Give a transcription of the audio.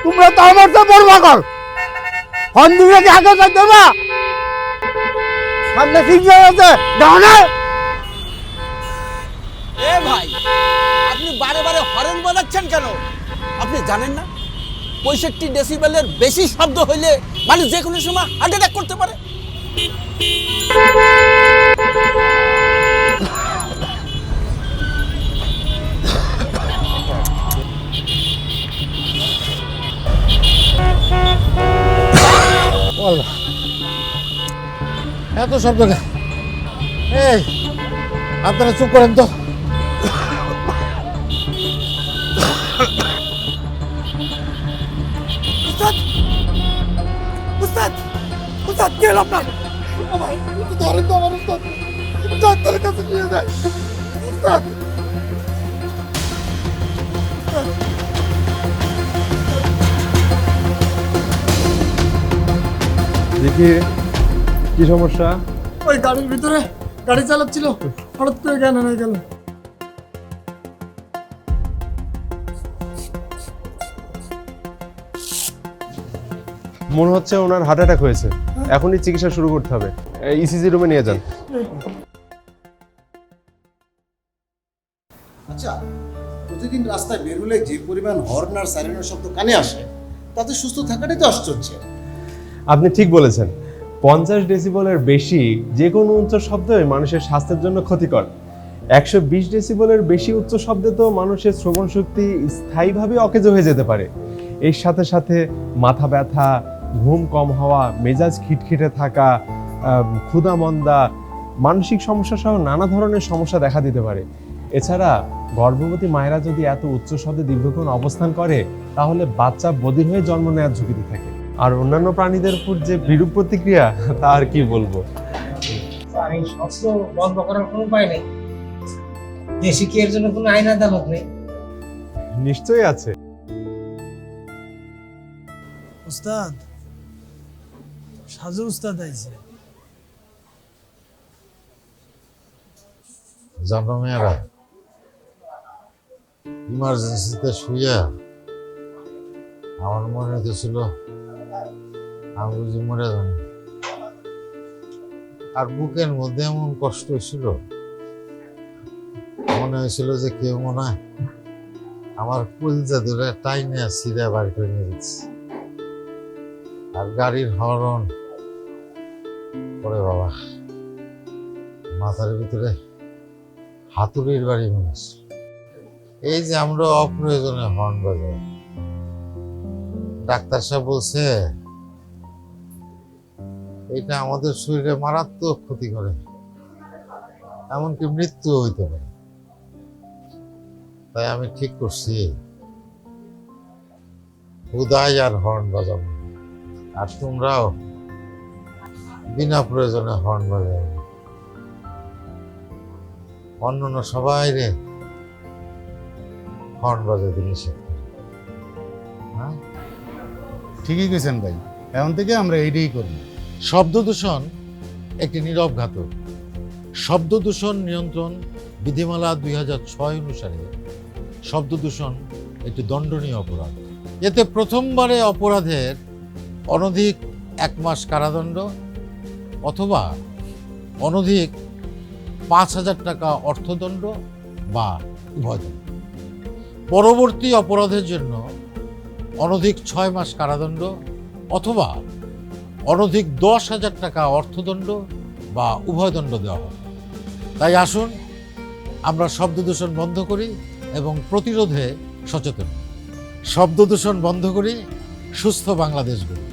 তোমরা তো আমার তো বড় পাগল হন্দিকে কি আগে যাইতে না সামনে সিগন্যাল আছে দাও না এ ভাই আপনি বারে বারে হর্ন বাজাচ্ছেন কেন? আপনি জানেন না 65 ডেসিবেলের বেশি শব্দ হইলে মানুষ যে কোনো সময় হার্ট অ্যাটাক করতে পারে। এত শব্দ এই আপনারা চুপ করেন তো কি হলো আপনার? ধরেন তো আমার উস্তাদ ডাক্তারের কাছে নিয়ে যায়। দেখি কি সমস্যা? ওই গাড়ির ভিতরে গাড়ি চালাচ্ছিল, হঠাৎ করে জ্ঞান হারিয়ে গেল। মনে হচ্ছে ওনার হার্ট অ্যাটাক হয়েছে, এখনই চিকিৎসা শুরু করতে হবে। ইসিজি রুমে নিয়ে যান। আচ্ছা, প্রতিদিন রাস্তায় বের হলে যে পরিমাণ হর্ন আর সাইরেনের শব্দ কানে আসে, তাতে সুস্থ থাকাটাই তো আশ্চর্য। আপনি ঠিক বলেছেন, 50 ডেসিবলের বেশি যে কোনো উচ্চ শব্দই মানুষের স্বাস্থ্যের জন্য ক্ষতিকর। 120 ডেসিবলের বেশি উচ্চ শব্দে তো মানুষের শ্রবণ শক্তি স্থায়ীভাবে অকেজো হয়ে যেতে পারে। এর সাথে সাথে মাথা ব্যথা, ঘুম কম হওয়া, মেজাজ খিটখিটে থাকা, ক্ষুধা-মন্দা, মানসিক সমস্যা সহ নানা ধরনের সমস্যা দেখা দিতে পারে। এছাড়া গর্ভবতী মায়েরা যদি এত উচ্চ শব্দে দীর্ঘক্ষণ অবস্থান করে তাহলে বাচ্চা বধির হয়ে জন্ম নেওয়ার ঝুঁকিতে থাকে। আর অন্যান্য প্রাণীদের উপর যে বিরূপ প্রতিক্রিয়া তা আর কি বলবো। এই শব্দ বন্ধ করার কোনো উপায় নেই? দেশে কি এর জন্য কোনো আইন আদালত নেই? নিশ্চয়ই আছে। উস্তাদ, সাজু উস্তাদ আইছে। জানো মেয়েরা, ইমার্জেন্সিতে শুইয়া আমার মনে হইতেছিল আমি বুঝি মরে যাব। আর বুকের মধ্যে এমন কষ্ট হয়েছিল, মনে হয়েছিল যে কেউ মনে হয় আমার কলিজা ধরে টাইনে সিধা বার করে নিয়ে দিচ্ছে। আর গাড়ির হরন পরে বাবা মাথার ভিতরে হাতুড়ির বাড়ি মনে হচ্ছে। এই যে আমরা অপ্রয়োজনে হর্ন বাজাই, ডাক্তার সাহেব বলছে এটা আমাদের শরীরে মারাত্মক ক্ষতি করে, এমনকি মৃত্যু হইতে পারে। তাই আমি ঠিক করছি হুদাই আর হর্ন বাজাবো। আর তোমরাও বিনা প্রয়োজনে হর্ন বাজাবে। অন্যান্য সবাই রে হর্ন বাজাতে নিষেধ করে। হ্যাঁ, ঠিকই কইছেন ভাই, এখন থেকে আমরা এইটাই করব। শব্দ দূষণ একটি নীরব ঘাতক। শব্দ দূষণ নিয়ন্ত্রণ বিধিমালা 2006 অনুসারে শব্দ দূষণ একটি দণ্ডনীয় অপরাধ। এতে প্রথমবারে অপরাধের অনধিক 1 মাস কারাদণ্ড অথবা অনধিক 5,000 টাকা অর্থদণ্ড বা উভয়দণ্ড। পরবর্তী অপরাধের জন্য অনধিক 6 মাস কারাদণ্ড অথবা অনধিক 10,000 টাকা অর্থদণ্ড বা উভয়দণ্ড দেওয়া হবে। তাই আসুন আমরা শব্দ দূষণ বন্ধ করি এবং প্রতিরোধে সচেতন। শব্দ দূষণ বন্ধ করি, সুস্থ বাংলাদেশ গড়ি।